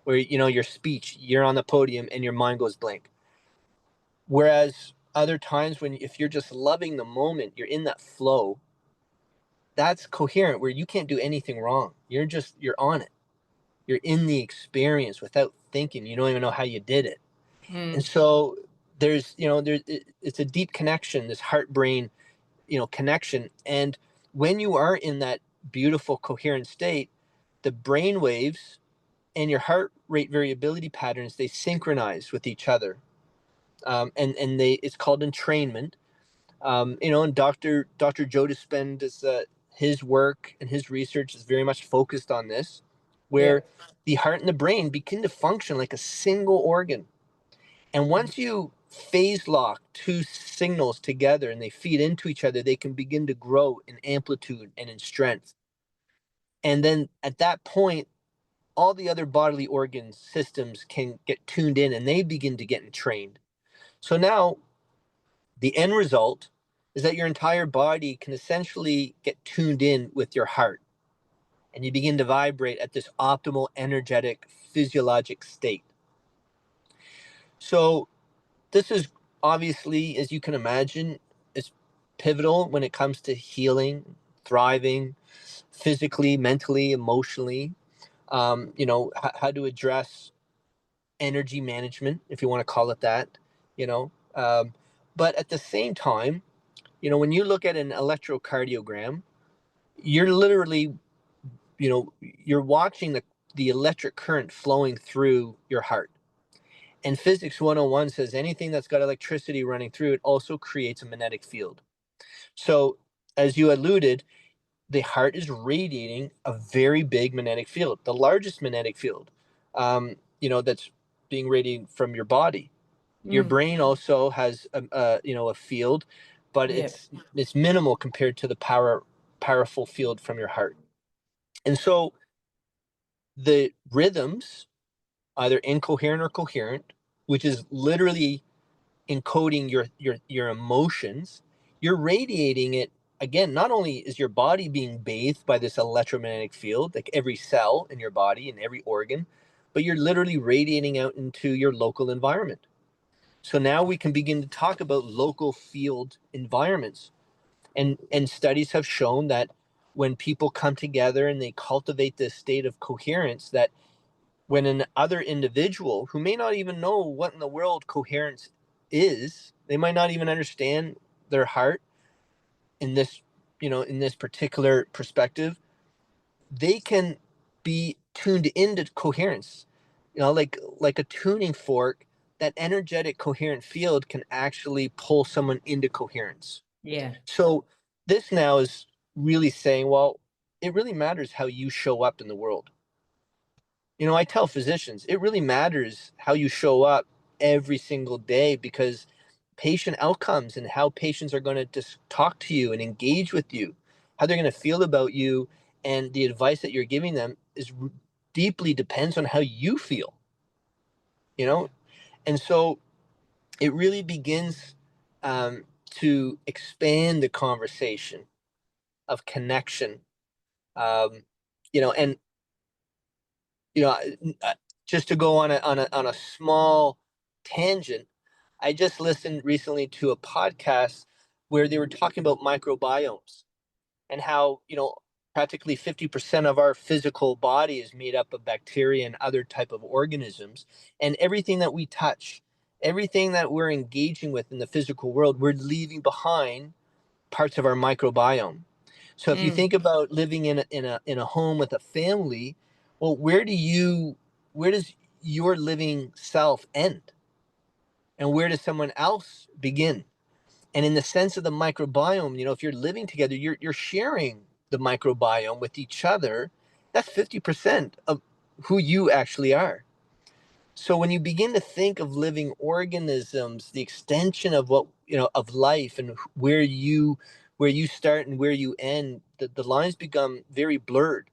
Where, your speech, you're on the podium and your mind goes blank. Whereas other times when, if you're just loving the moment, you're in that flow, that's coherent, where you can't do anything wrong. You're on it. You're in the experience without thinking. You don't even know how you did it. And so it's a deep connection, this heart brain, connection. And when you are in that beautiful coherent state, the brain waves and your heart rate variability patterns, they synchronize with each other. And it's called entrainment. And Dr. Joe Dispenza is, his work and his research is very much focused on this, where the heart and the brain begin to function like a single organ. And once you phase lock two signals together and they feed into each other, they can begin to grow in amplitude and in strength. And then at that point, all the other bodily organ systems can get tuned in and they begin to get entrained. So now the end result is that your entire body can essentially get tuned in with your heart, and you begin to vibrate at this optimal energetic physiologic state. So this is obviously, as you can imagine, it's pivotal when it comes to healing, thriving, physically, mentally, emotionally. How to address energy management, if you want to call it that. You know, but at the same time, when you look at an electrocardiogram, you're literally, you're watching the electric current flowing through your heart. And physics 101 says anything that's got electricity running through it also creates a magnetic field. So, as you alluded, the heart is radiating a very big magnetic field, the largest magnetic field, that's being radiated from your body. Your brain also has a field, but it's minimal compared to the powerful field from your heart. And so the rhythms, either incoherent or coherent, which is literally encoding your emotions, you're radiating it. Again, not only is your body being bathed by this electromagnetic field, like every cell in your body and every organ, but you're literally radiating out into your local environment. So now we can begin to talk about local field environments. And studies have shown that when people come together and they cultivate this state of coherence, that when an other individual who may not even know what in the world coherence is, they might not even understand their heart in this, in this particular perspective, they can be tuned into coherence, like a tuning fork. That energetic coherent field can actually pull someone into coherence. Yeah. So this now is really saying, well, it really matters how you show up in the world. I tell physicians, it really matters how you show up every single day, because patient outcomes and how patients are going to just talk to you and engage with you, how they're going to feel about you, and the advice that you're giving them is deeply depends on how you feel, And so it really begins to expand the conversation of connection, um, and you know, just to go on a small tangent, I just listened recently to a podcast where they were talking about microbiomes and how, practically 50% of our physical body is made up of bacteria and other type of organisms, and everything that we touch, everything that we're engaging with in the physical world, we're leaving behind parts of our microbiome. So if you think about living in a home with a family, well, where does your living self end? And where does someone else begin? And in the sense of the microbiome, if you're living together, you're sharing the microbiome with each other. That's 50% of who you actually are. So when you begin to think of living organisms, the extension of what, of life, and where you start and where you end, the lines become very blurred.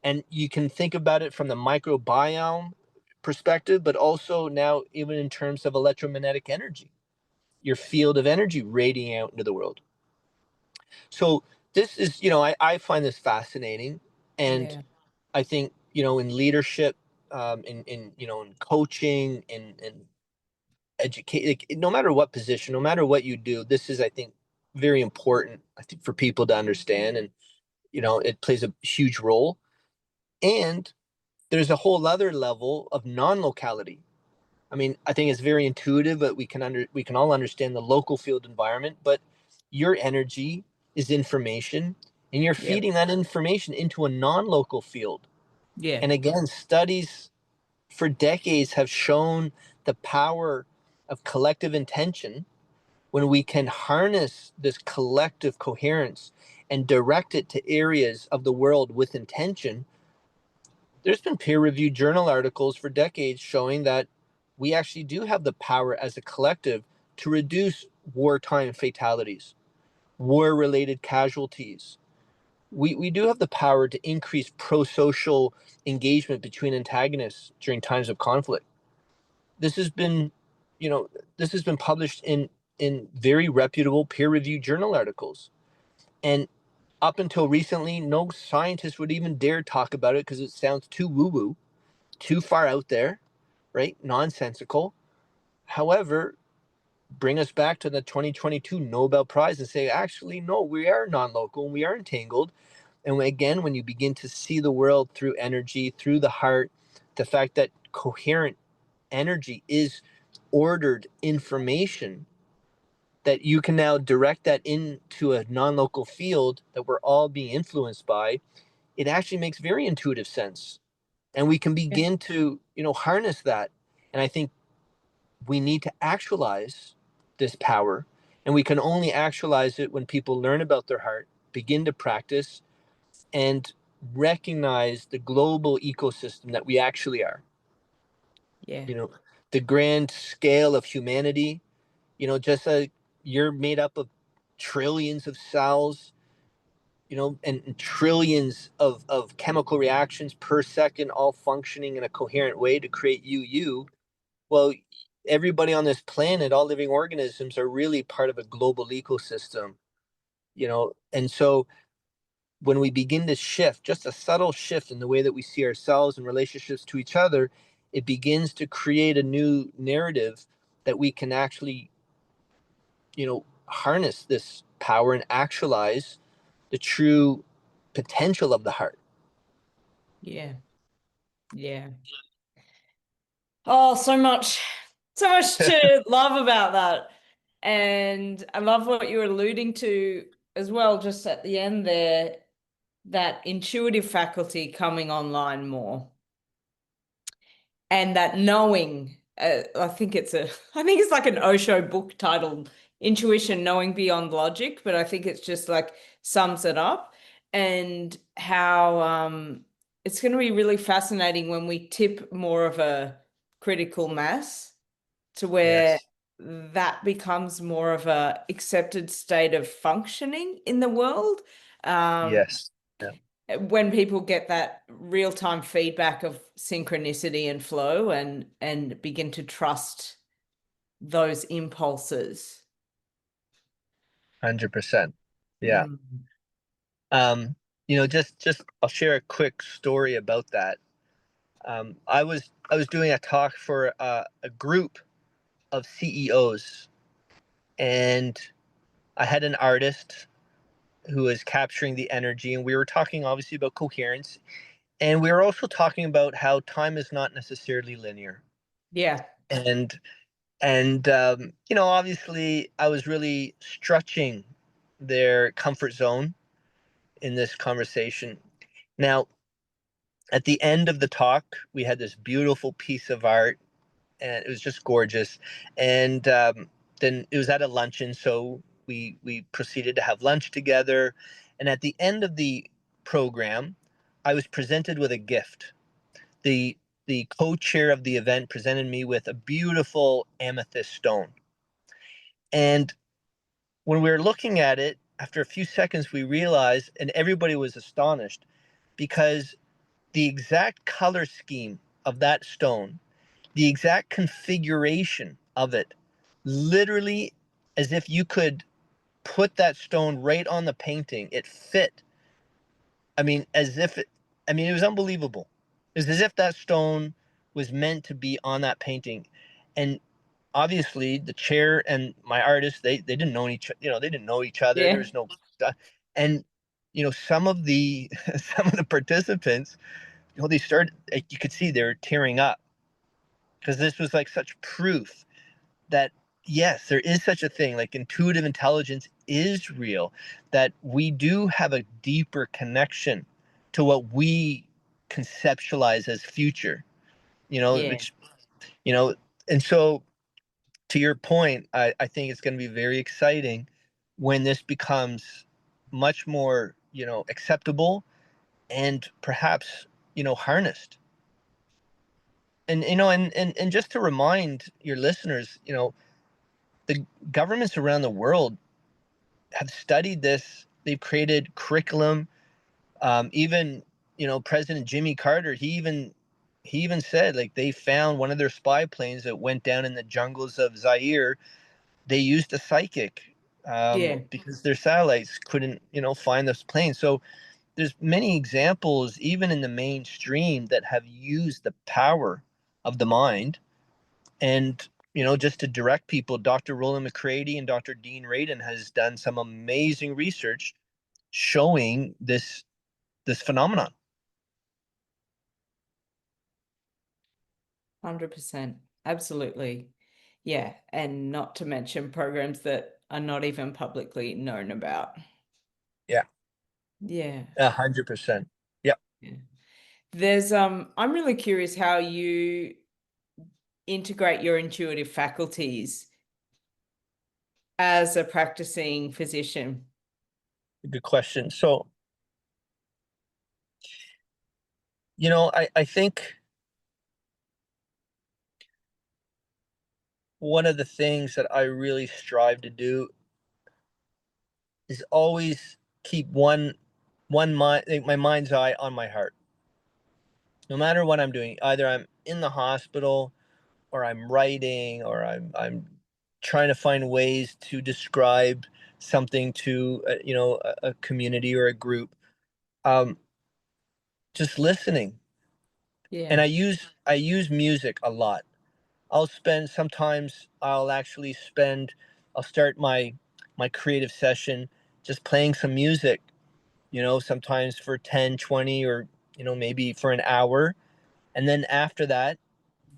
And you can think about it from the microbiome perspective, but also now even in terms of electromagnetic energy, your field of energy radiating out into the world. So this is, I find this fascinating. And Yeah. I think, in leadership, in coaching, and educate, like, no matter what position, no matter what you do, this is, I think, very important, I think, for people to understand. And, it plays a huge role. And there's a whole other level of non-locality. I mean, I think it's very intuitive, but we can all understand the local field environment, but your energy is information, and you're Yep. feeding that information into a non-local field. Yeah. And again, studies for decades have shown the power of collective intention when we can harness this collective coherence and direct it to areas of the world with intention. There's been peer-reviewed journal articles for decades showing that we actually do have the power as a collective to reduce wartime fatalities, war-related casualties. We do have the power to increase pro-social engagement between antagonists during times of conflict. This has been, you know, this has been published in very reputable peer-reviewed journal articles. And up until recently, no scientist would even dare talk about it because it sounds too woo-woo, too far out there, right? Nonsensical. However, bring us back to the 2022 Nobel Prize and say, actually, no, we are non-local and we are entangled. And again, when you begin to see the world through energy, through the heart, the fact that coherent energy is ordered information, that you can now direct that into a non-local field that we're all being influenced by, it actually makes very intuitive sense. And we can Yeah. begin to, harness that. And I think we need to actualize this power. And we can only actualize it when people learn about their heart, begin to practice, and recognize the global ecosystem that we actually are. Yeah. You know, the grand scale of humanity, just you're made up of trillions of cells, and trillions of chemical reactions per second, all functioning in a coherent way to create you. Well, everybody on this planet, all living organisms are really part of a global ecosystem, and so when we begin to shift, just a subtle shift in the way that we see ourselves and relationships to each other, it begins to create a new narrative that we can actually, harness this power and actualize the true potential of the heart. Yeah. Yeah. Oh, so much to love about that. And I love what you're alluding to as well, just at the end there, that intuitive faculty coming online more. And that knowing, I think it's like an Osho book titled Intuition, Knowing Beyond Logic, but I think it's just like sums it up. And how it's going to be really fascinating when we tip more of a critical mass to where Yes. that becomes more of a accepted state of functioning in the world. Um, Yes. Yeah. when people get that real-time feedback of synchronicity and flow and begin to trust those impulses. 100%. Yeah. Mm. Um, just I'll share a quick story about that. I was doing a talk for a group of CEOs, and I had an artist who was capturing the energy, and we were talking obviously about coherence, and we were also talking about how time is not necessarily linear. Yeah. And obviously I was really stretching their comfort zone in this conversation. Now, at the end of the talk, we had this beautiful piece of art, and it was just gorgeous. And then it was at a luncheon, so we proceeded to have lunch together. And at the end of the program, I was presented with a gift. The co-chair of the event presented me with a beautiful amethyst stone. And when we were looking at it, after a few seconds, we realized, and everybody was astonished, because the exact color scheme of that stone, the exact configuration of it, literally as if you could put that stone right on the painting, it fit. I mean, as if it, I mean, it was unbelievable. It was as if that stone was meant to be on that painting. And obviously the chair and my artist, they didn't know each, they didn't know each other. There Yeah. was no, and some of the some of the participants, they started, you could see they were tearing up, because this was like such proof that yes, there is such a thing, like intuitive intelligence is real, that we do have a deeper connection to what we conceptualize as future, Yeah. which, you know, and so to your point, I think it's going to be very exciting when this becomes much more, acceptable and perhaps, harnessed. And, and just to remind your listeners, the governments around the world have studied this. They've created curriculum. Even, President Jimmy Carter, he even said, like, they found one of their spy planes that went down in the jungles of Zaire. They used a psychic, Yeah. because their satellites couldn't, find this plane. So there's many examples, even in the mainstream, that have used the power of the mind. And, just to direct people, Dr. Roland McCready and Dr. Dean Radin has done some amazing research showing this phenomenon. 100%. Absolutely. Yeah. And not to mention programs that are not even publicly known about. Yeah, Yeah. 100%. Yep. Yeah. I'm really curious how you integrate your intuitive faculties as a practicing physician. Good question. So, I think one of the things that I really strive to do is always keep one mind, like, my mind's eye on my heart. No matter what I'm doing, either I'm in the hospital, or I'm writing, or I'm trying to find ways to describe something to a community or a group. Um, just listening. And Yeah. I use music a lot. I'll actually spend, I'll start my creative session just playing some music, sometimes for 10, 20, or maybe for an hour. And then after that,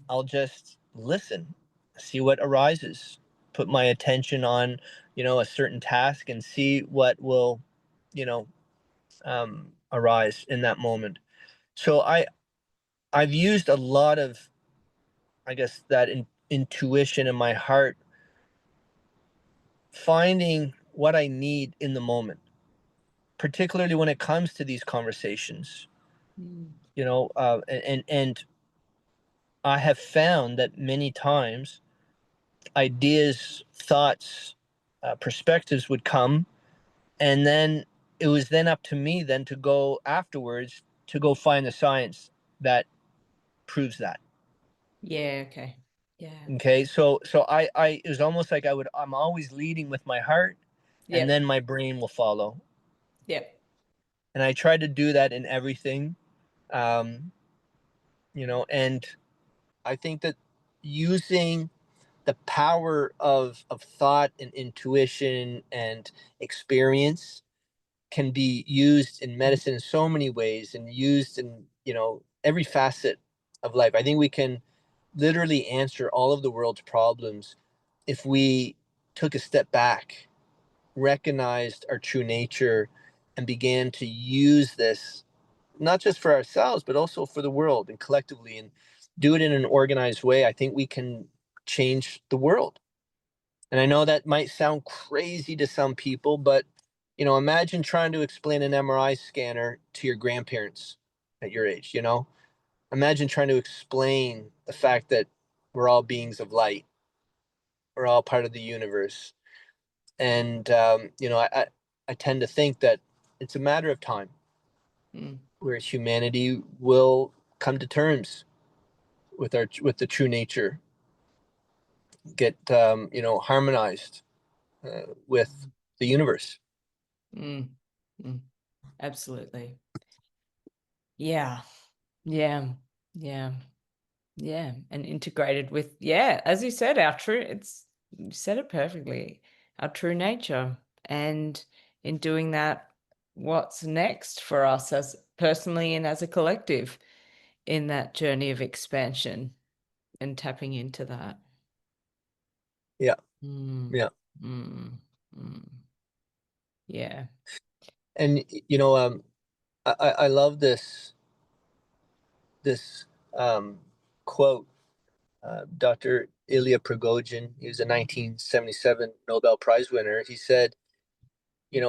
I'll just listen, see what arises, put my attention on, a certain task, and see what will, you know, arise in that moment. So I've used a lot of, I guess, that intuition in my heart, finding what I need in the moment, particularly when it comes to these conversations. Mm. And I have found that many times ideas, thoughts, perspectives would come, and then it was then up to me then to go afterwards to go find the science that proves that. Yeah. Okay. Yeah. Okay, so I it was almost like I'm always leading with my heart, and then Yep. my brain will follow. Yep. And I try to do that in everything. um and I think that using the power of thought and intuition and experience can be used in medicine in so many ways, and used in every facet of life. I think we can literally answer all of the world's problems if we took a step back, recognized our true nature, and began to use this not just for ourselves but also for the world and collectively, and do it in an organized way. I think we can change the world. And I know that might sound crazy to some people, but imagine trying to explain an MRI scanner to your grandparents at your age. Imagine trying to explain the fact that we're all beings of light, we're all part of the universe. And I tend to think that it's a matter of time Mm, where humanity will come to terms with the true nature, get harmonized with the universe. mm, mm. Absolutely. Yeah. Yeah. Yeah. Yeah. And integrated with, yeah, as you said, you said it perfectly, our true nature. And in doing that, what's next for us as personally and as a collective in that journey of expansion and tapping into that. Yeah, Mm, yeah. mm, mm. Yeah. And I love this quote. Dr. Ilya Prigogine, he was a 1977 Nobel Prize winner. He said, in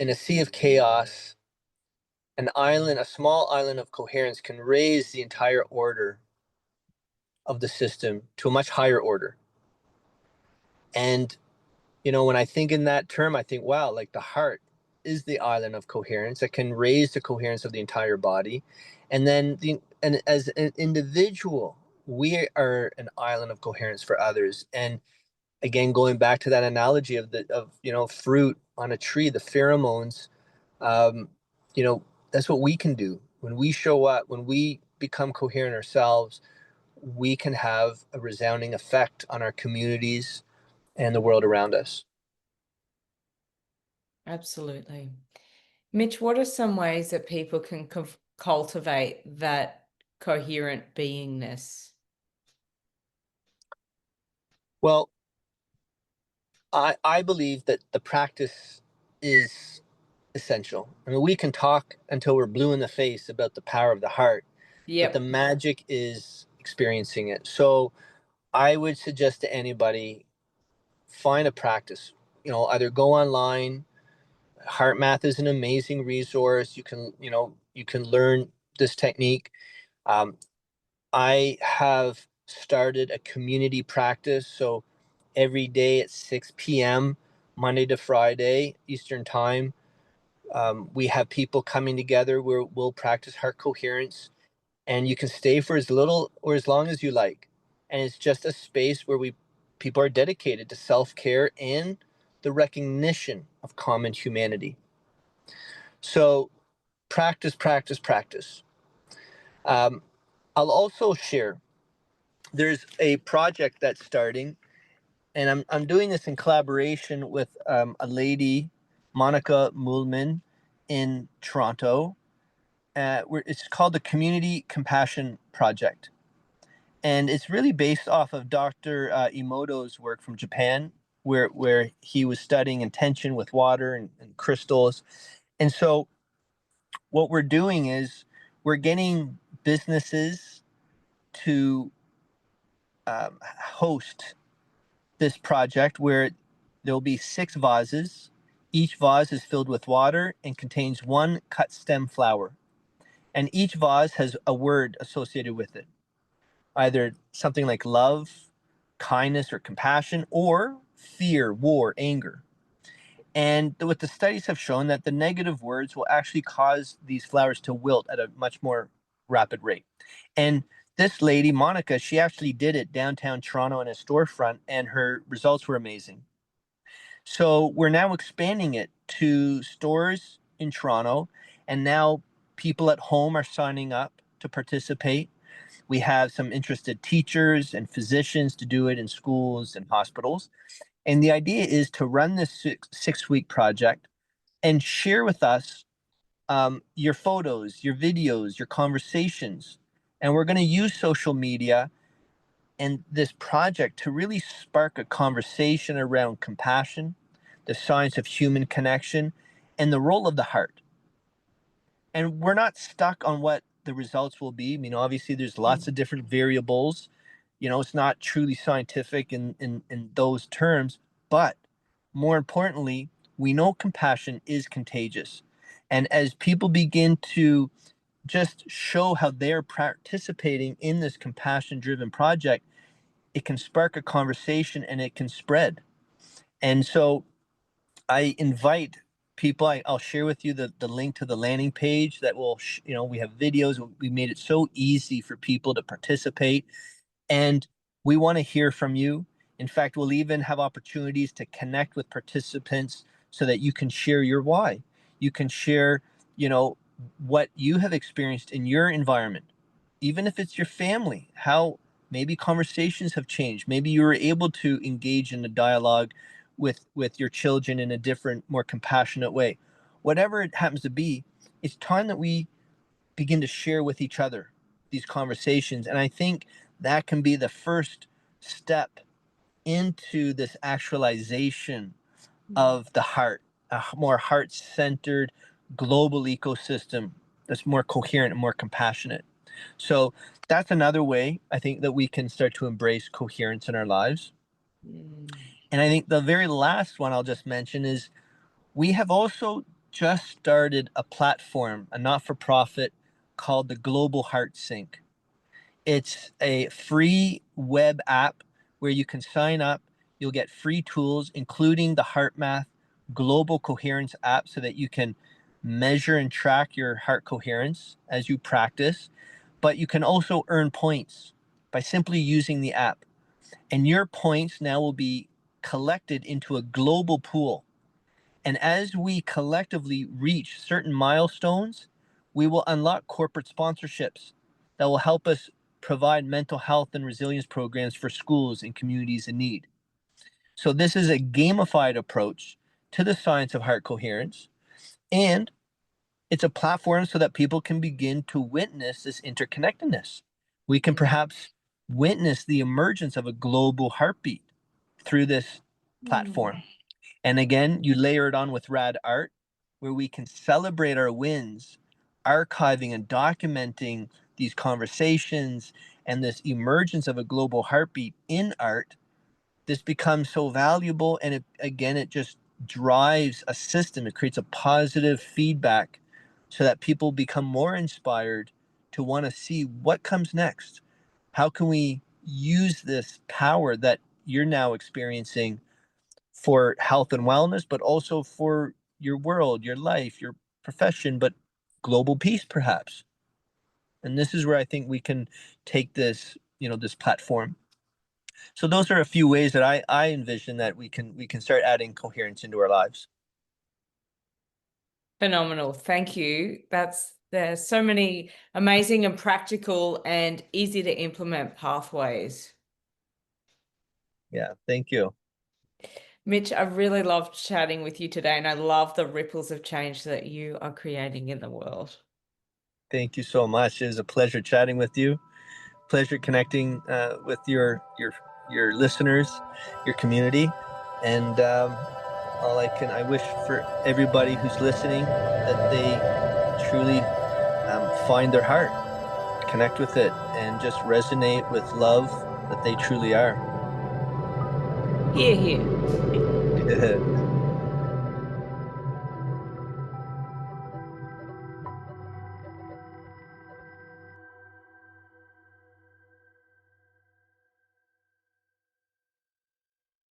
a sea of chaos, a small island of coherence can raise the entire order of the system to a much higher order. And when I think in that term, I think, wow, like the heart is the island of coherence that can raise the coherence of the entire body. And then as an individual, we are an island of coherence for others. And again, going back to that analogy of fruit on a tree, the pheromones, um, you know, that's what we can do when we show up, when we become coherent ourselves. We can have a resounding effect on our communities and the world around us. Absolutely. Mitch, what are some ways that people can cultivate that coherent beingness? Well, I believe that the practice is essential. I mean, we can talk until we're blue in the face about the power of the heart, but the Yep. magic is experiencing it. So I would suggest to anybody, find a practice. Either go online. Heart Math is an amazing resource. You can learn this technique. Um, I have started a community practice. So every day at 6 p.m., Monday to Friday, Eastern Time, we have people coming together where we'll practice heart coherence. And you can stay for as little or as long as you like. And it's just a space where people are dedicated to self-care and the recognition of common humanity. So practice, practice, practice. Um, I'll also share, there's a project that's starting, and I'm doing this in collaboration with a lady, Monica Muhlman, in Toronto. It's called the Community Compassion Project. And it's really based off of Dr. Emoto's work from Japan, where he was studying intention with water and crystals. And so what we're doing is we're getting businesses to host this project where there'll be 6 vases. Each vase is filled with water and contains one cut stem flower. And each vase has a word associated with it, either something like love, kindness, or compassion, or fear, war, anger. And what the studies have shown that the negative words will actually cause these flowers to wilt at a much more rapid rate. And this lady, Monica, she actually did it downtown Toronto in a storefront, and her results were amazing. So we're now expanding it to stores in Toronto, and now people at home are signing up to participate. We have some interested teachers and physicians to do it in schools and hospitals. And the idea is to run this 6 week project and share with us your photos, your videos, your conversations. And we're going to use social media and this project to really spark a conversation around compassion, the science of human connection, and the role of the heart. And we're not stuck on what the results will be. I mean, obviously, there's lots of different variables. It's not truly scientific in those terms, but more importantly, we know compassion is contagious. And as people begin to just show how they're participating in this compassion driven project, it can spark a conversation and it can spread. And so I invite people. I'll share with you the link to the landing page that will, we have videos. We made it so easy for people to participate. And we want to hear from you. In fact, we'll even have opportunities to connect with participants so that you can share your why. You can share, what you have experienced in your environment, even if it's your family, how maybe conversations have changed. Maybe you were able to engage in a dialogue with your children in a different, more compassionate way. Whatever it happens to be, it's time that we begin to share with each other these conversations. And I think that can be the first step into this actualization of the heart, a more heart centered global ecosystem that's more coherent and more compassionate. So that's another way I think that we can start to embrace coherence in our lives. Mm. And I think the very last one I'll just mention is we have also just started a platform, a not for profit called the Global Heart Sync. It's a free web app where you can sign up. You'll get free tools, including the HeartMath Global Coherence app, so that you can measure and track your heart coherence as you practice. But you can also earn points by simply using the app. And your points now will be collected into a global pool. And as we collectively reach certain milestones, we will unlock corporate sponsorships that will help us provide mental health and resilience programs for schools and communities in need. So this is a gamified approach to the science of heart coherence, and it's a platform so that people can begin to witness this interconnectedness. We can perhaps witness the emergence of a global heartbeat through this platform. And again, you layer it on with rad art, where we can celebrate our wins, archiving and documenting these conversations and this emergence of a global heartbeat in art. This becomes so valuable. And it just drives a system. It creates a positive feedback so that people become more inspired to want to see what comes next. How can we use this power that you're now experiencing for health and wellness, but also for your world, your life, your profession, but global peace, perhaps? And this is where I think we can take this, this platform. So those are a few ways that I envision that we can start adding coherence into our lives. Phenomenal. Thank you. There's so many amazing and practical and easy to implement pathways. Yeah, thank you. Mitch, I really loved chatting with you today, and I love the ripples of change that you are creating in the world. Thank you so much. It was a pleasure chatting with you. Pleasure connecting with your listeners, your community, and I wish for everybody who's listening that they truly find their heart, connect with it, and just resonate with love that they truly are. Here, here.